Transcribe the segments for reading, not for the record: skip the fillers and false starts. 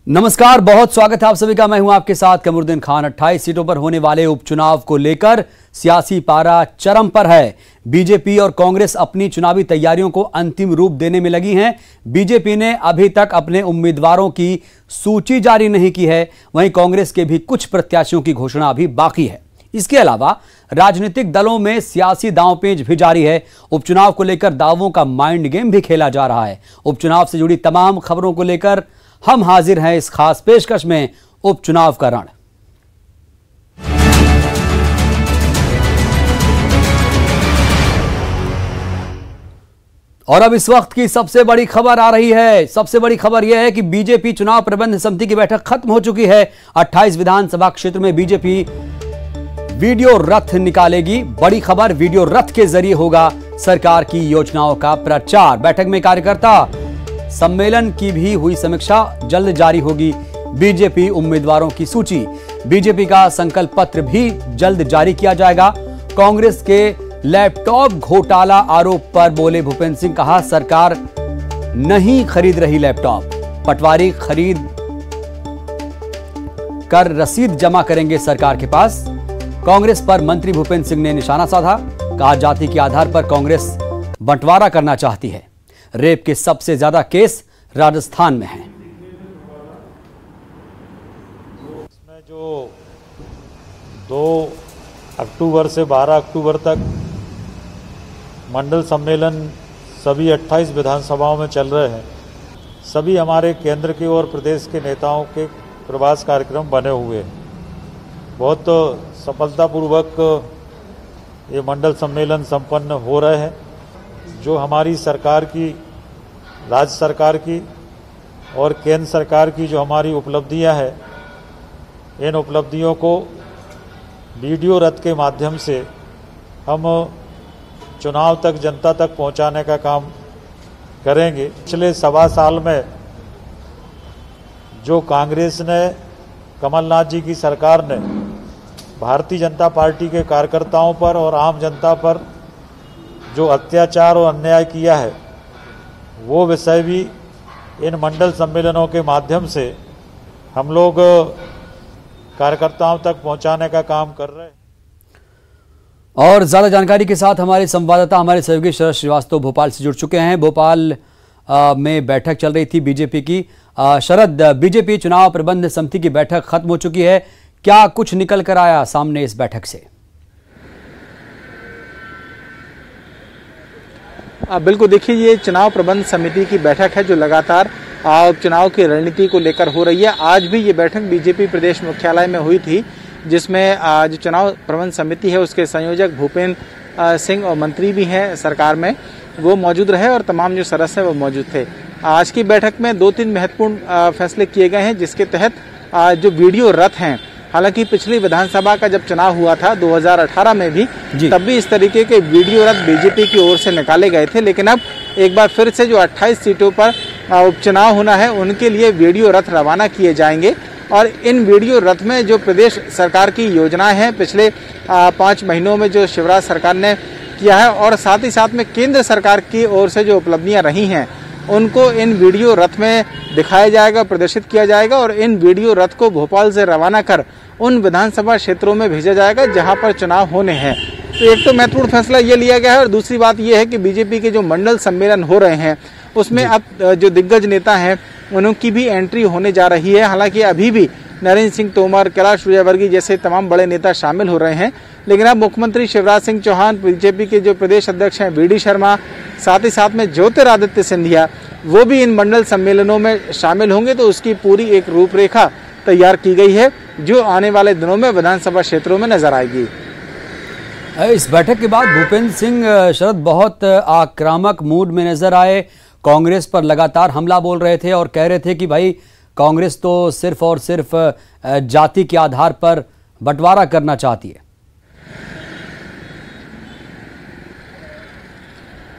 नमस्कार, बहुत स्वागत है आप सभी का। मैं हूं आपके साथ कमरुद्दीन खान। 28 सीटों पर होने वाले उपचुनाव को लेकर सियासी पारा चरम पर है। बीजेपी और कांग्रेस अपनी चुनावी तैयारियों को अंतिम रूप देने में लगी हैं। बीजेपी ने अभी तक अपने उम्मीदवारों की सूची जारी नहीं की है, वहीं कांग्रेस के भी कुछ प्रत्याशियों की घोषणा अभी बाकी है। इसके अलावा राजनीतिक दलों में सियासी दांवपेच भी जारी है। उपचुनाव को लेकर दावों का माइंड गेम भी खेला जा रहा है। उपचुनाव से जुड़ी तमाम खबरों को लेकर हम हाजिर हैं इस खास पेशकश में, उपचुनाव का रण। और अब इस वक्त की सबसे बड़ी खबर आ रही है। सबसे बड़ी खबर यह है कि बीजेपी चुनाव प्रबंध समिति की बैठक खत्म हो चुकी है। 28 विधानसभा क्षेत्र में बीजेपी वीडियो रथ निकालेगी। बड़ी खबर, वीडियो रथ के जरिए होगा सरकार की योजनाओं का प्रचार। बैठक में कार्यकर्ता सम्मेलन की भी हुई समीक्षा, जल्द जारी होगी बीजेपी उम्मीदवारों की सूची। बीजेपी का संकल्प पत्र भी जल्द जारी किया जाएगा। कांग्रेस के लैपटॉप घोटाला आरोप पर बोले भूपेंद्र सिंह, कहा सरकार नहीं खरीद रही लैपटॉप, पटवारी खरीद कर रसीद जमा करेंगे सरकार के पास। कांग्रेस पर मंत्री भूपेंद्र सिंह ने निशाना साधा, कहा जाति के आधार पर कांग्रेस बंटवारा करना चाहती है। रेप के सबसे ज्यादा केस राजस्थान में हैं। इसमें जो 2 अक्टूबर से 12 अक्टूबर तक मंडल सम्मेलन सभी 28 विधानसभाओं में चल रहे हैं। सभी हमारे केंद्र के और प्रदेश के नेताओं के प्रवास कार्यक्रम बने हुए हैं। बहुत सफलतापूर्वक ये मंडल सम्मेलन संपन्न हो रहे हैं। जो हमारी सरकार की, राज्य सरकार की और केंद्र सरकार की जो हमारी उपलब्धियां हैं, इन उपलब्धियों को वीडियो रथ के माध्यम से हम चुनाव तक, जनता तक पहुंचाने का काम करेंगे। पिछले 1.25 साल में जो कांग्रेस ने, कमलनाथ जी की सरकार ने भारतीय जनता पार्टी के कार्यकर्ताओं पर और आम जनता पर जो अत्याचार और अन्याय किया है, वो विषय भी इन मंडल सम्मेलनों के माध्यम से हम लोग कार्यकर्ताओं तक पहुंचाने का काम कर रहे हैं। और ज्यादा जानकारी के साथ हमारे संवाददाता, हमारे सहयोगी शरद श्रीवास्तव भोपाल से जुड़ चुके हैं। भोपाल में बैठक चल रही थी बीजेपी की। शरद, बीजेपी चुनाव प्रबंध समिति की बैठक खत्म हो चुकी है, क्या कुछ निकल कर आया सामने इस बैठक से? बिल्कुल, देखिए ये चुनाव प्रबंध समिति की बैठक है जो लगातार चुनाव की रणनीति को लेकर हो रही है। आज भी ये बैठक बीजेपी प्रदेश मुख्यालय में हुई थी, जिसमें जो चुनाव प्रबंध समिति है उसके संयोजक भूपेंद्र सिंह और मंत्री भी हैं सरकार में, वो मौजूद रहे और तमाम जो सदस्य हैं वो मौजूद थे। आज की बैठक में 2-3 महत्वपूर्ण फैसले किए गए हैं, जिसके तहत जो वीडियो रथ हैं, हालांकि पिछली विधानसभा का जब चुनाव हुआ था 2018 में भी, तब भी इस तरीके के वीडियो रथ बीजेपी की ओर से निकाले गए थे, लेकिन अब एक बार फिर से जो 28 सीटों पर उपचुनाव होना है उनके लिए वीडियो रथ रवाना किए जाएंगे। और इन वीडियो रथ में जो प्रदेश सरकार की योजनाएं हैं, पिछले 5 महीनों में जो शिवराज सरकार ने किया है, और साथ ही साथ में केंद्र सरकार की ओर से जो उपलब्धियां रही हैं, उनको इन वीडियो रथ में दिखाया जाएगा, प्रदर्शित किया जाएगा। और इन वीडियो रथ को भोपाल से रवाना कर उन विधानसभा क्षेत्रों में भेजा जाएगा जहां पर चुनाव होने हैं। तो एक तो महत्वपूर्ण फैसला ये लिया गया है, और दूसरी बात ये है कि बीजेपी के जो मंडल सम्मेलन हो रहे हैं उसमें अब जो दिग्गज नेता हैं उनकी भी एंट्री होने जा रही है। हालांकि अभी भी नरेंद्र सिंह तोमर, कैलाश विजयवर्गीय जैसे तमाम बड़े नेता शामिल हो रहे हैं, लेकिन अब मुख्यमंत्री शिवराज सिंह चौहान, बीजेपी के जो प्रदेश अध्यक्ष हैं वी.डी. शर्मा, साथ ही साथ में ज्योतिरादित्य सिंधिया, वो भी इन मंडल सम्मेलनों में शामिल होंगे। तो उसकी पूरी एक रूपरेखा तैयार की गई है जो आने वाले दिनों में विधानसभा क्षेत्रों में नजर आएगी। इस बैठक के बाद भूपेंद्र सिंह, शरद, बहुत आक्रामक मूड में नजर आए। कांग्रेस पर लगातार हमला बोल रहे थे और कह रहे थे कि भाई कांग्रेस तो सिर्फ और सिर्फ जाति के आधार पर बंटवारा करना चाहती है।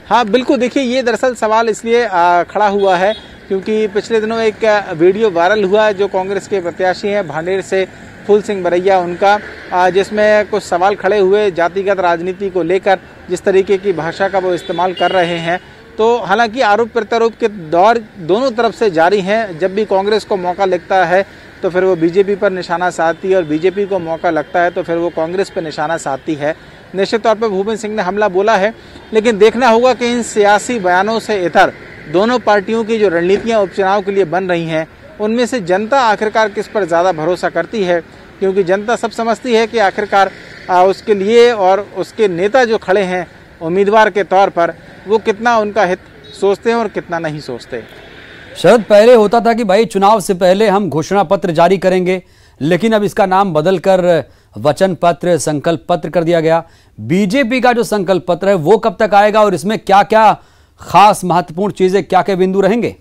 हाँ बिल्कुल, देखिए ये दरअसल सवाल इसलिए खड़ा हुआ है क्योंकि पिछले दिनों एक वीडियो वायरल हुआ जो कांग्रेस के प्रत्याशी हैं भांडेर से फूल सिंह बरैया, उनका, जिसमें कुछ सवाल खड़े हुए जातिगत राजनीति को लेकर, जिस तरीके की भाषा का वो इस्तेमाल कर रहे हैं। तो हालांकि आरोप प्रत्यारोप के दौर दोनों तरफ से जारी हैं। जब भी कांग्रेस को मौका लगता है तो फिर वो बीजेपी पर निशाना साधती है और बीजेपी को मौका लगता है तो फिर वो कांग्रेस पर निशाना साधती है। निश्चित तौर पर भूपेंद्र सिंह ने हमला बोला है, लेकिन देखना होगा कि इन सियासी बयानों से इतर दोनों पार्टियों की जो रणनीतियाँ उपचुनाव के लिए बन रही हैं, उनमें से जनता आखिरकार किस पर ज़्यादा भरोसा करती है, क्योंकि जनता सब समझती है कि आखिरकार उसके लिए और उसके नेता जो खड़े हैं उम्मीदवार के तौर पर, वो कितना उनका हित सोचते हैं और कितना नहीं सोचते। शरद, पहले होता था कि भाई चुनाव से पहले हम घोषणा पत्र जारी करेंगे, लेकिन अब इसका नाम बदलकर वचन पत्र, संकल्प पत्र कर दिया गया। बीजेपी का जो संकल्प पत्र है वो कब तक आएगा और इसमें क्या क्या खास महत्वपूर्ण चीजें, क्या क्या बिंदु रहेंगे?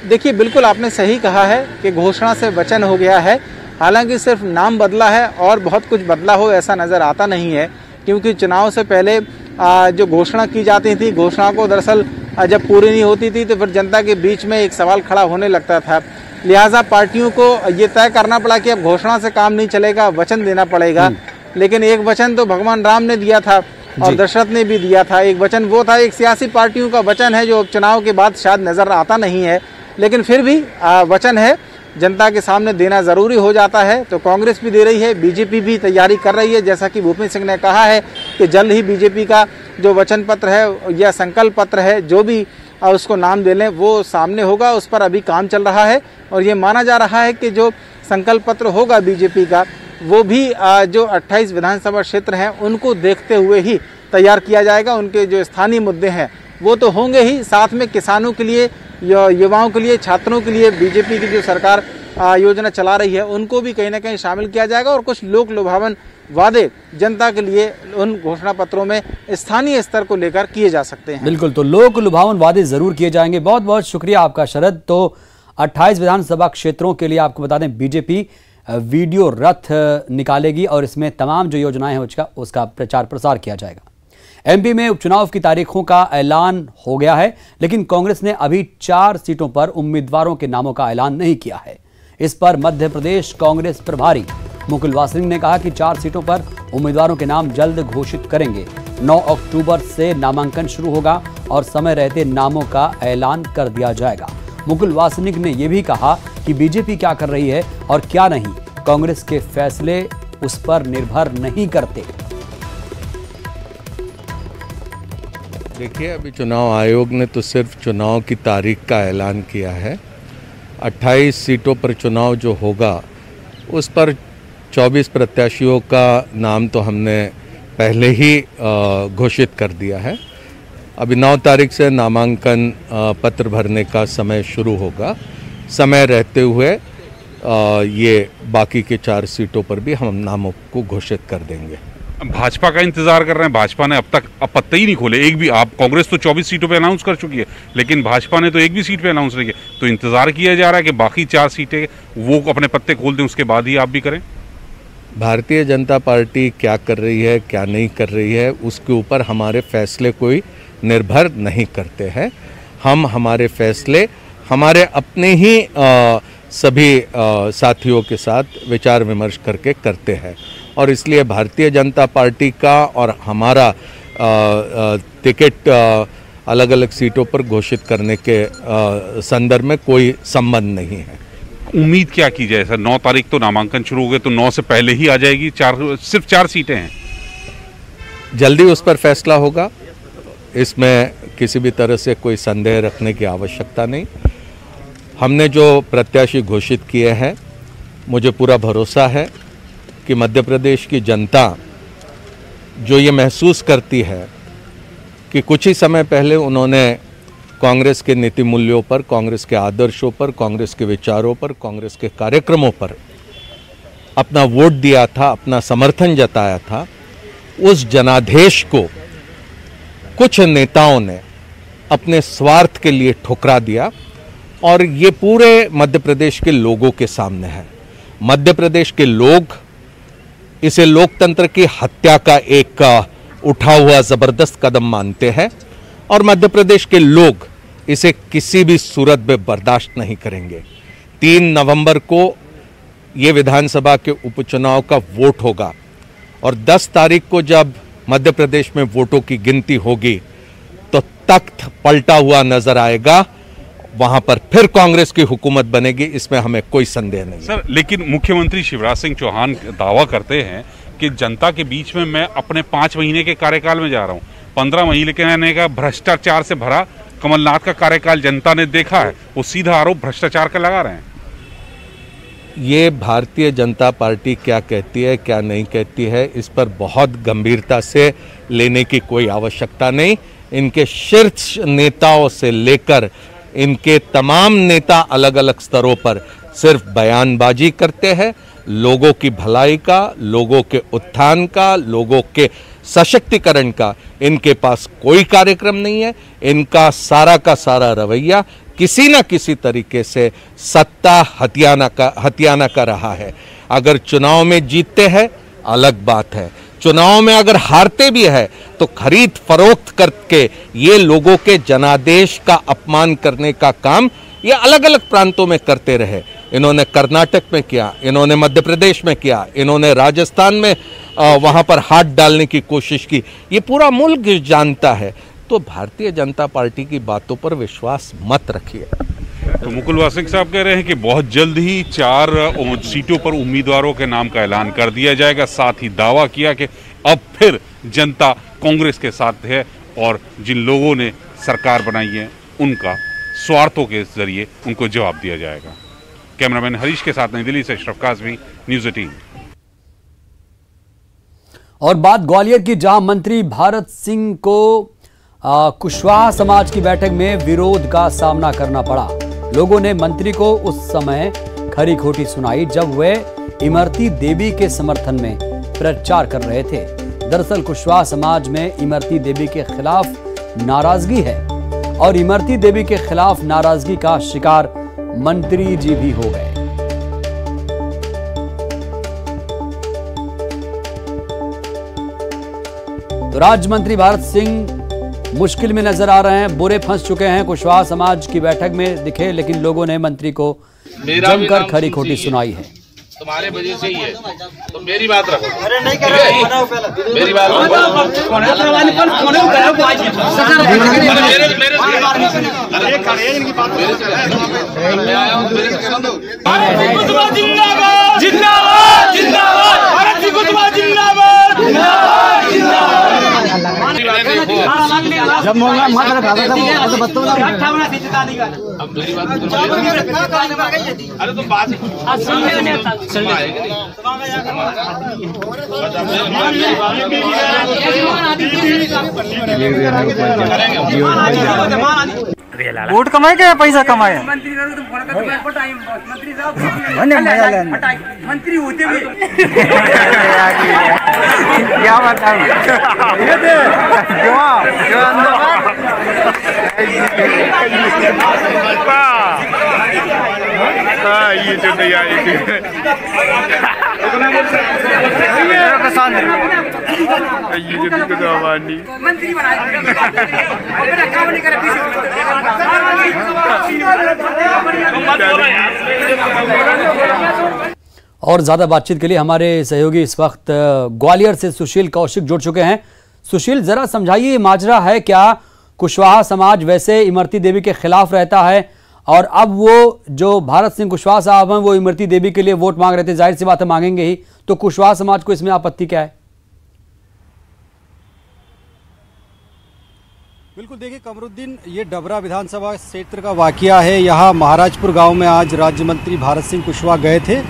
देखिए, बिल्कुल आपने सही कहा है कि घोषणा से वचन हो गया है। हालांकि सिर्फ नाम बदला है और बहुत कुछ बदला हो ऐसा नज़र आता नहीं है, क्योंकि चुनाव से पहले जो घोषणा की जाती थी, घोषणा को दरअसल जब पूरी नहीं होती थी तो फिर जनता के बीच में एक सवाल खड़ा होने लगता था। लिहाजा पार्टियों को ये तय करना पड़ा कि अब घोषणा से काम नहीं चलेगा, वचन देना पड़ेगा। लेकिन एक वचन तो भगवान राम ने दिया था और दशरथ ने भी दिया था। एक वचन वो था, एक सियासी पार्टियों का वचन है जो चुनाव के बाद शायद नज़र आता नहीं है, लेकिन फिर भी वचन है, जनता के सामने देना ज़रूरी हो जाता है। तो कांग्रेस भी दे रही है, बीजेपी भी तैयारी कर रही है। जैसा कि भूपेंद्र सिंह ने कहा है कि जल्द ही बीजेपी का जो वचन पत्र है या संकल्प पत्र है, जो भी उसको नाम दे लें, वो सामने होगा। उस पर अभी काम चल रहा है और ये माना जा रहा है कि जो संकल्प पत्र होगा बीजेपी का, वो भी जो 28 विधानसभा क्षेत्र हैं उनको देखते हुए ही तैयार किया जाएगा। उनके जो स्थानीय मुद्दे हैं वो तो होंगे ही, साथ में किसानों के लिए, युवाओं के लिए, छात्रों के लिए बीजेपी की जो सरकार योजना चला रही है उनको भी कहीं ना कहीं शामिल किया जाएगा। और कुछ लोक लुभावन वादे जनता के लिए उन घोषणा पत्रों में स्थानीय स्तर को लेकर किए जा सकते हैं। बिल्कुल, तो लोक लुभावन वादे जरूर किए जाएंगे। बहुत बहुत शुक्रिया आपका शरद। तो 28 विधानसभा क्षेत्रों के लिए आपको बता दें, बीजेपी वीडियो रथ निकालेगी और इसमें तमाम जो योजनाएं हैं उसका प्रचार प्रसार किया जाएगा। एमपी में उपचुनाव की तारीखों का ऐलान हो गया है, लेकिन कांग्रेस ने अभी 4 सीटों पर उम्मीदवारों के नामों का ऐलान नहीं किया है। इस पर मध्य प्रदेश कांग्रेस प्रभारी मुकुल वासनिक ने कहा कि 4 सीटों पर उम्मीदवारों के नाम जल्द घोषित करेंगे। 9 अक्टूबर से नामांकन शुरू होगा और समय रहते नामों का ऐलान कर दिया जाएगा। मुकुल वासनिक ने यह भी कहा कि बीजेपी क्या कर रही है और क्या नहीं, कांग्रेस के फैसले उस पर निर्भर नहीं करते। देखिए, अभी चुनाव आयोग ने तो सिर्फ चुनाव की तारीख का ऐलान किया है। 28 सीटों पर चुनाव जो होगा उस पर 24 प्रत्याशियों का नाम तो हमने पहले ही घोषित कर दिया है। अभी 9 तारीख से नामांकन पत्र भरने का समय शुरू होगा। समय रहते हुए ये बाकी के 4 सीटों पर भी हम नामों को घोषित कर देंगे। भाजपा का इंतजार कर रहे हैं। भाजपा ने अब तक पत्ते ही नहीं खोले, एक भी। आप कांग्रेस तो 24 सीटों पे अनाउंस कर चुकी है, लेकिन भाजपा ने तो एक भी सीट पे अनाउंस नहीं किया। तो इंतजार किया जा रहा है कि बाकी 4 सीटें वो अपने पत्ते खोल दें, उसके बाद ही आप भी करें। भारतीय जनता पार्टी क्या कर रही है, क्या नहीं कर रही है, उसके ऊपर हमारे फैसले कोई निर्भर नहीं करते हैं। हम हमारे फैसले हमारे अपने ही सभी साथियों के साथ विचार विमर्श करके करते हैं और इसलिए भारतीय जनता पार्टी का और हमारा टिकट अलग अलग सीटों पर घोषित करने के संदर्भ में कोई संबंध नहीं है। उम्मीद क्या की जाए सर? 9 तारीख तो नामांकन शुरू हो गए, तो 9 से पहले ही आ जाएगी। सिर्फ 4 सीटें हैं। जल्दी उस पर फैसला होगा, इसमें किसी भी तरह से कोई संदेह रखने की आवश्यकता नहीं। हमने जो प्रत्याशी घोषित किए हैं, मुझे पूरा भरोसा है कि मध्य प्रदेश की जनता जो ये महसूस करती है कि कुछ ही समय पहले उन्होंने कांग्रेस के नीति मूल्यों पर, कांग्रेस के आदर्शों पर, कांग्रेस के विचारों पर, कांग्रेस के कार्यक्रमों पर अपना वोट दिया था, अपना समर्थन जताया था, उस जनादेश को कुछ नेताओं ने अपने स्वार्थ के लिए ठुकरा दिया और ये पूरे मध्य प्रदेश के लोगों के सामने है। मध्य प्रदेश के लोग इसे लोकतंत्र की हत्या का एक उठा हुआ जबरदस्त कदम मानते हैं और मध्य प्रदेश के लोग इसे किसी भी सूरत में बर्दाश्त नहीं करेंगे। 3 नवंबर को ये विधानसभा के उपचुनाव का वोट होगा और 10 तारीख को जब मध्य प्रदेश में वोटों की गिनती होगी तो तख्त पलटा हुआ नजर आएगा, वहां पर फिर कांग्रेस की हुकूमत बनेगी, इसमें हमें कोई संदेह नहीं। सर, लेकिन मुख्यमंत्री शिवराज सिंह चौहान दावा करते हैं कि जनता के बीच में मैं अपने 5 महीने के कार्यकाल में जा रहा हूं। 15 महीने कहने का भ्रष्टाचार से भरा कमलनाथ का कार्यकाल जनता ने देखा है, वो सीधा आरोप भ्रष्टाचार का लगा रहे हैं। ये भारतीय जनता पार्टी क्या कहती है क्या नहीं कहती है, इस पर बहुत गंभीरता से लेने की कोई आवश्यकता नहीं। इनके शीर्ष नेताओं से लेकर इनके तमाम नेता अलग अलग स्तरों पर सिर्फ बयानबाजी करते हैं। लोगों की भलाई का, लोगों के उत्थान का, लोगों के सशक्तिकरण का इनके पास कोई कार्यक्रम नहीं है। इनका सारा का सारा रवैया किसी न किसी तरीके से सत्ता हथियाना का रहा है। अगर चुनाव में जीतते हैं अलग बात है, चुनाव में अगर हारते भी है तो खरीद फरोख्त करके ये लोगों के जनादेश का अपमान करने का काम ये अलग अलग प्रांतों में करते रहे। इन्होंने कर्नाटक में किया, इन्होंने मध्य प्रदेश में किया, इन्होंने राजस्थान में वहां पर हाथ डालने की कोशिश की। ये पूरा मुल्क जानता है। तो भारतीय जनता पार्टी की बातों पर विश्वास मत रखिए। तो मुकुल वासनिक साहब कह रहे हैं कि बहुत जल्द ही 4 सीटों पर उम्मीदवारों के नाम का ऐलान कर दिया जाएगा। साथ ही दावा किया कि अब फिर जनता कांग्रेस के साथ है और जिन लोगों ने सरकार बनाई है उनका स्वार्थों के जरिए उनको जवाब दिया जाएगा। कैमरामैन हरीश के साथ नई दिल्ली से अशरफ काज़मी, न्यूज़ 18। और बात ग्वालियर की, जहां मंत्री भारत सिंह को कुशवाहा समाज की बैठक में विरोध का सामना करना पड़ा। लोगों ने मंत्री को उस समय खरी खोटी सुनाई जब वे इमरती देवी के समर्थन में प्रचार कर रहे थे। दरअसल कुशवाहा समाज में इमरती देवी के खिलाफ नाराजगी है और इमरती देवी के खिलाफ नाराजगी का शिकार मंत्री जी भी हो गए। तो राज्य मंत्री भारत सिंह मुश्किल में नजर आ रहे हैं, बुरे फंस चुके हैं। कुशवाहा समाज की बैठक में दिखे लेकिन लोगों ने मंत्री को जमकर खरी खोटी सुनाई है। तुम्हारे वजह से ही है, तो मेरी बात रखो। अरे नहीं कर रहे, मेरी बात रखो। जब अरे तुम बात वोट कमाए क्या पैसा कमाए? मंत्री होते हुए क्या बताऊं? ये जो नहीं आएगी मंत्री और ज्यादा बातचीत के लिए हमारे सहयोगी इस वक्त ग्वालियर से सुशील कौशिक जुड़ चुके हैं। सुशील, जरा समझाइए माजरा है क्या? कुशवाहा समाज वैसे इमरती देवी के खिलाफ रहता है और अब वो जो भारत सिंह कुशवाहा साहब हैं वो इमरती देवी के लिए वोट मांग रहे थे, जाहिर सी बात है मांगेंगे ही, तो कुशवाहा समाज को इसमें आपत्ति क्या है? बिल्कुल, देखिए कमरुद्दीन, ये डबरा विधानसभा क्षेत्र का वाकया है। यहाँ महाराजपुर गांव में आज राज्य मंत्री भारत सिंह कुशवाहा गए थे।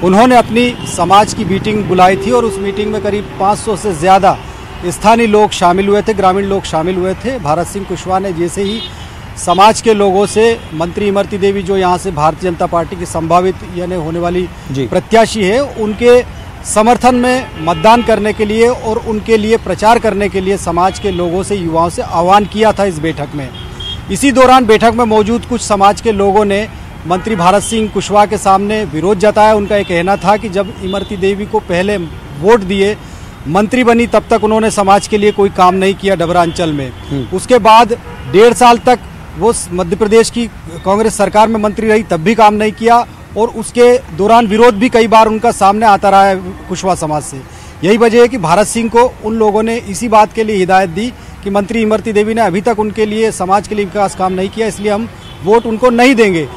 उन्होंने अपनी समाज की मीटिंग बुलाई थी और उस मीटिंग में करीब 500 से ज़्यादा स्थानीय लोग शामिल हुए थे, ग्रामीण लोग शामिल हुए थे। भारत सिंह कुशवाहा ने जैसे ही समाज के लोगों से मंत्री इमरती देवी, जो यहाँ से भारतीय जनता पार्टी की संभावित यानी होने वाली प्रत्याशी है, उनके समर्थन में मतदान करने के लिए और उनके लिए प्रचार करने के लिए समाज के लोगों से, युवाओं से आह्वान किया था इस बैठक में। इसी दौरान बैठक में मौजूद कुछ समाज के लोगों ने मंत्री भारत सिंह कुशवाहा के सामने विरोध जताया। उनका ये कहना था कि जब इमरती देवी को पहले वोट दिए, मंत्री बनी, तब तक उन्होंने समाज के लिए कोई काम नहीं किया डबरा अंचल में। उसके बाद 1.5 साल तक वो मध्य प्रदेश की कांग्रेस सरकार में मंत्री रही, तब भी काम नहीं किया और उसके दौरान विरोध भी कई बार उनका सामने आता रहा है कुशवाहा समाज से। यही वजह है कि भारत सिंह को उन लोगों ने इसी बात के लिए हिदायत दी कि मंत्री इमरती देवी ने अभी तक उनके लिए, समाज के लिए विकास काम नहीं किया, इसलिए हम वोट उनको नहीं देंगे।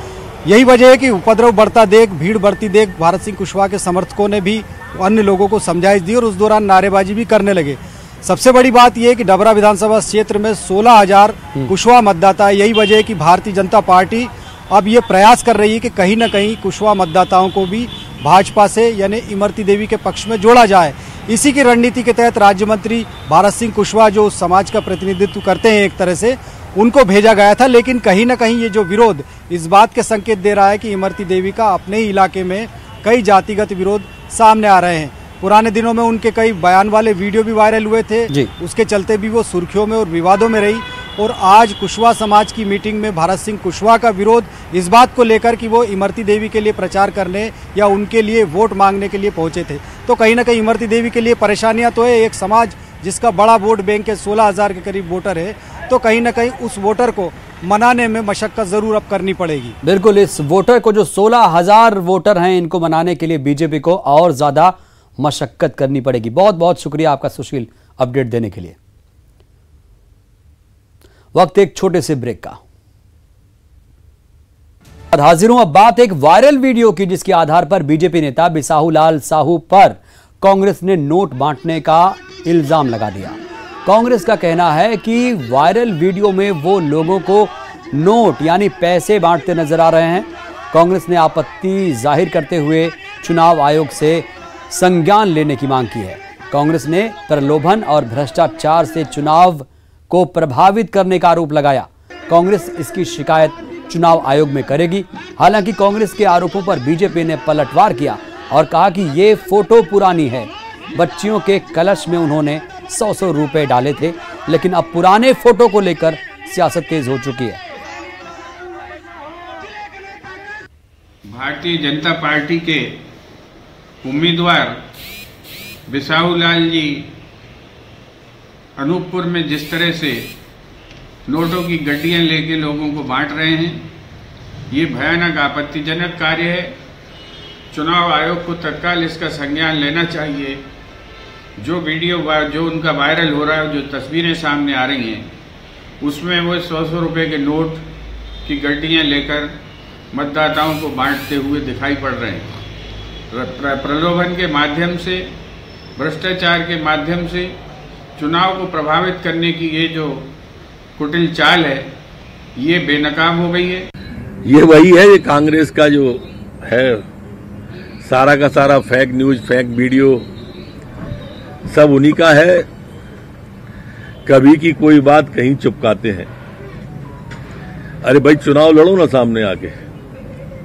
यही वजह है कि उपद्रव बढ़ता देख, भीड़ बढ़ती देख भारत सिंह कुशवाहा के समर्थकों ने भी अन्य लोगों को समझाइश दी और उस दौरान नारेबाजी भी करने लगे। सबसे बड़ी बात यह है कि डबरा विधानसभा क्षेत्र में 16,000 कुशवाहा मतदाता है। यही वजह है कि भारतीय जनता पार्टी अब ये प्रयास कर रही है कि कहीं न कहीं कुशवाहा मतदाताओं को भी भाजपा से यानी इमरती देवी के पक्ष में जोड़ा जाए। इसी की रणनीति के तहत राज्य मंत्री भारत सिंह कुशवाहा, जो उस समाज का प्रतिनिधित्व करते हैं एक तरह से, उनको भेजा गया था। लेकिन कहीं न कहीं ये जो विरोध इस बात के संकेत दे रहा है कि इमरती देवी का अपने ही इलाके में कई जातिगत विरोध सामने आ रहे हैं। पुराने दिनों में उनके कई बयान वाले वीडियो भी वायरल हुए थे, उसके चलते भी वो सुर्खियों में और विवादों में रही। और आज कुशवाहा समाज की मीटिंग में भारत सिंह कुशवाहा का विरोध इस बात को लेकर कि वो इमरती देवी के लिए प्रचार करने या उनके लिए वोट मांगने के लिए पहुंचे थे। तो कहीं ना कहीं इमरती देवी के लिए परेशानियां तो है। एक समाज जिसका बड़ा वोट बैंक है, 16,000 के करीब वोटर है, तो कहीं ना कहीं उस वोटर को मनाने में मशक्कत जरूर अब करनी पड़ेगी। बिल्कुल, इस वोटर को, जो 16,000 वोटर हैं, इनको मनाने के लिए बीजेपी को और ज्यादा मशक्कत करनी पड़ेगी। बहुत बहुत शुक्रिया आपका सुशील, अपडेट देने के लिए। वक्त एक छोटे से ब्रेक का। हाजिर हूं अब बात एक वायरल वीडियो की, जिसके आधार पर बीजेपी नेता बिसाहू लाल साहू पर कांग्रेस ने नोट बांटने का इल्जाम लगा दिया। कांग्रेस का कहना है कि वायरल वीडियो में वो लोगों को नोट यानी पैसे बांटते नजर आ रहे हैं। कांग्रेस ने आपत्ति जाहिर करते हुए चुनाव आयोग से संज्ञान लेने की मांग की है। कांग्रेस ने प्रलोभन और भ्रष्टाचार से चुनाव को प्रभावित करने का आरोप लगाया। कांग्रेस इसकी शिकायत चुनाव आयोग में करेगी। हालांकि कांग्रेस के आरोपों पर बीजेपी ने पलटवार किया और कहा कि ये फोटो पुरानी है। बच्चियों के कलश में उन्होंने 100 रुपए डाले थे, लेकिन अब पुराने फोटो को लेकर सियासत तेज हो चुकी है। भारतीय जनता पार्टी के उम्मीदवार बिसाहू लाल जी अनूपपुर में जिस तरह से नोटों की गड्डियां लेके लोगों को बांट रहे हैं, ये भयानक आपत्तिजनक कार्य है। चुनाव आयोग को तत्काल इसका संज्ञान लेना चाहिए। जो वीडियो जो उनका वायरल हो रहा है, जो तस्वीरें सामने आ रही हैं, उसमें वो 100 रुपये के नोट की गड्डियां लेकर मतदाताओं को बांटते हुए दिखाई पड़ रहे हैं। प्रलोभन के माध्यम से, भ्रष्टाचार के माध्यम से चुनाव को प्रभावित करने की ये जो कुटिल चाल है, ये बेनकाम हो गई है। ये वही है, ये कांग्रेस का जो है सारा का सारा फेक न्यूज, फेक वीडियो सब उन्हीं का है। कभी की कोई बात कहीं चुपकाते हैं। अरे भाई, चुनाव लड़ो ना सामने आके।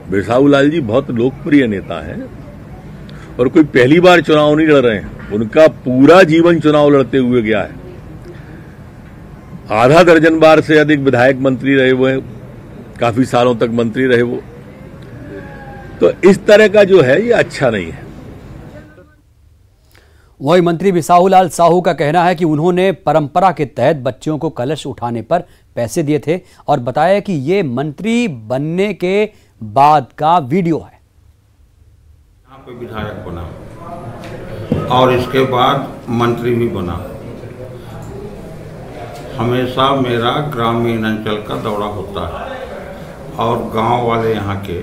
बिसाहू लाल जी बहुत लोकप्रिय नेता हैं और कोई पहली बार चुनाव नहीं लड़ रहे हैं। उनका पूरा जीवन चुनाव लड़ते हुए गया है। आधा दर्जन बार से अधिक विधायक मंत्री रहे हुए हैं, काफी सालों तक मंत्री रहे वो। तो इस तरह का जो है ये अच्छा नहीं है। वही मंत्री बिसाहू लाल साहू का कहना है कि उन्होंने परंपरा के तहत बच्चियों को कलश उठाने पर पैसे दिए थे और बताया कि ये मंत्री बनने के बाद का वीडियो है। यहाँ पे विधायक बना और इसके बाद मंत्री भी बना। हमेशा मेरा ग्रामीण अंचल का दौरा होता है और गांव वाले, यहाँ के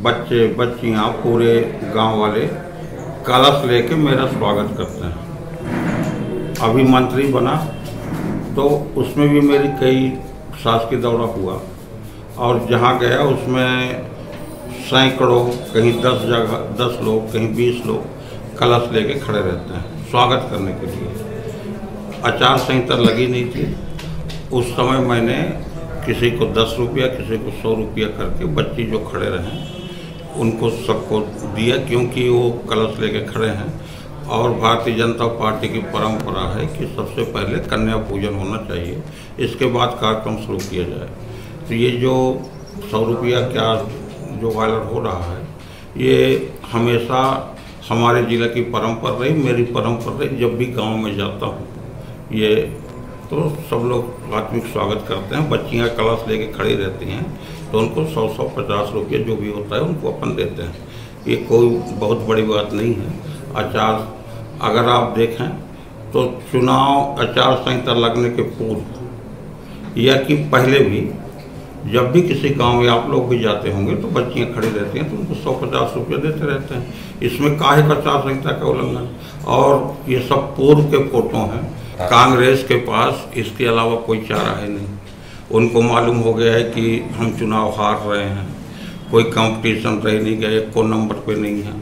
बच्चे बच्चियाँ, पूरे गांव वाले कलश लेके मेरा स्वागत करते हैं। अभी मंत्री बना तो उसमें भी मेरी कई शासकीय दौरा हुआ और जहाँ गया उसमें सैकड़ों, कहीं 10 जगह 10 लोग, कहीं 20 लोग कलश लेके खड़े रहते हैं स्वागत करने के लिए। आचार संहिता लगी नहीं थी उस समय। मैंने किसी को 10 रुपया, किसी को 100 रुपया करके बच्ची जो खड़े रहे उनको सबको दिया, क्योंकि वो कलश लेके खड़े हैं। और भारतीय जनता पार्टी की परंपरा है कि सबसे पहले कन्या पूजन होना चाहिए, इसके बाद कार्यक्रम शुरू किया जाए। तो ये जो 100 रुपया क्या जो वायरल हो रहा है, ये हमेशा हमारे जिले की परंपरा रही, मेरी परंपरा रही। जब भी गांव में जाता हूँ ये तो सब लोग आत्मिक स्वागत करते हैं। बच्चियाँ कलश लेके खड़ी रहती हैं तो उनको 100-100, 50 रुपये जो भी होता है उनको अपन देते हैं। ये कोई बहुत बड़ी बात नहीं है। आचार अगर आप देखें तो चुनाव आचार संहिता लगने के पूर्व या कि पहले भी जब भी किसी गांव में आप लोग भी जाते होंगे तो बच्चियां खड़ी रहती हैं तो उनको 150 रुपये देते रहते हैं। इसमें काहे का आचार संहिता का उल्लंघन? और ये सब पूर्व के फोटो हैं। कांग्रेस के पास इसके अलावा कोई चारा है नहीं। उनको मालूम हो गया है कि हम चुनाव हार रहे हैं, कोई कंपटीशन रह नहीं गया, को नंबर पे नहीं है।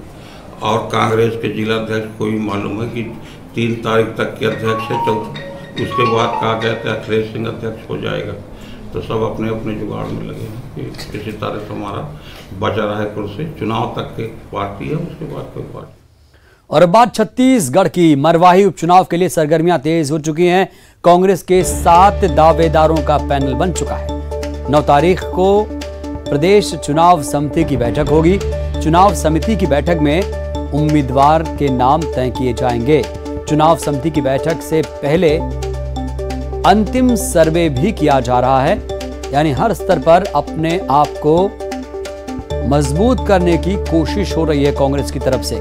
और कांग्रेस के जिलाध्यक्ष को भी मालूम है कि 3 तारीख तक के अध्यक्ष है, तो उसके बाद कहा गया था अखिलेश सिंह अध्यक्ष हो जाएगा। तो सब अपने अपने जुगाड़ में लगे हैं कि किसी तरह से हमारा बचा रहा है कुर्सी। चुनाव तक के पार्टी है, उसके बाद कोई पार्टी। और अब बात छत्तीसगढ़ की। मरवाही उपचुनाव के लिए सरगर्मियां तेज हो चुकी हैं। कांग्रेस के 7 दावेदारों का पैनल बन चुका है। 9 तारीख को प्रदेश चुनाव समिति की बैठक होगी। चुनाव समिति की बैठक में उम्मीदवार के नाम तय किए जाएंगे। चुनाव समिति की बैठक से पहले अंतिम सर्वे भी किया जा रहा है, यानी हर स्तर पर अपने आप को मजबूत करने की कोशिश हो रही है कांग्रेस की तरफ से।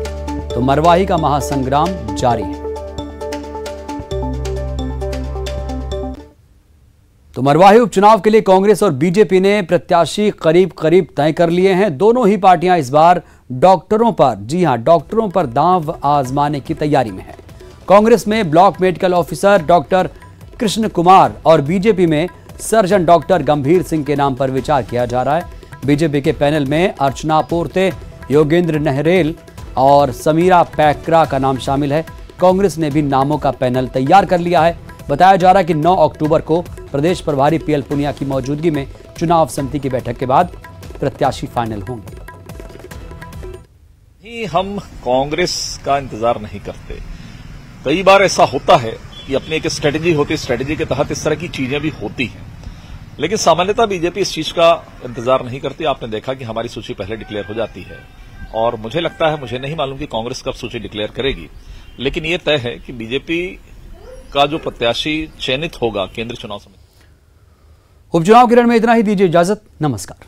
तो मरवाही का महासंग्राम जारी है। तो मरवाही उपचुनाव के लिए कांग्रेस और बीजेपी ने प्रत्याशी करीब करीब तय कर लिए हैं। दोनों ही पार्टियां इस बार डॉक्टरों पर, जी हां, डॉक्टरों पर दांव आजमाने की तैयारी में है। कांग्रेस में block medical officer doctor Krishna Kumar और बीजेपी में सर्जन डॉक्टर गंभीर सिंह के नाम पर विचार किया जा रहा है। बीजेपी के पैनल में अर्चना पोर्ते, योगेंद्र नहरेल और समीरा पैकरा का नाम शामिल है। कांग्रेस ने भी नामों का पैनल तैयार कर लिया है। बताया जा रहा है कि 9 अक्टूबर को प्रदेश प्रभारी पीएल पुनिया की मौजूदगी में चुनाव समिति की बैठक के बाद प्रत्याशी फाइनल होंगे। हम कांग्रेस का इंतजार नहीं करते। कई बार ऐसा होता है कि अपनी एक स्ट्रेटेजी होती है, स्ट्रेटेजी के तहत इस तरह की चीजें भी होती हैं, लेकिन सामान्यतः बीजेपी इस चीज का इंतजार नहीं करती। आपने देखा कि हमारी सूची पहले डिक्लेयर हो जाती है और मुझे लगता है, मुझे नहीं मालूम कि कांग्रेस कब सूची डिक्लेयर करेगी, लेकिन ये तय है कि बीजेपी का जो प्रत्याशी चयनित होगा केंद्रीय चुनाव समिति। उपचुनाव किरण में इतना ही। दीजिए इजाजत। नमस्कार।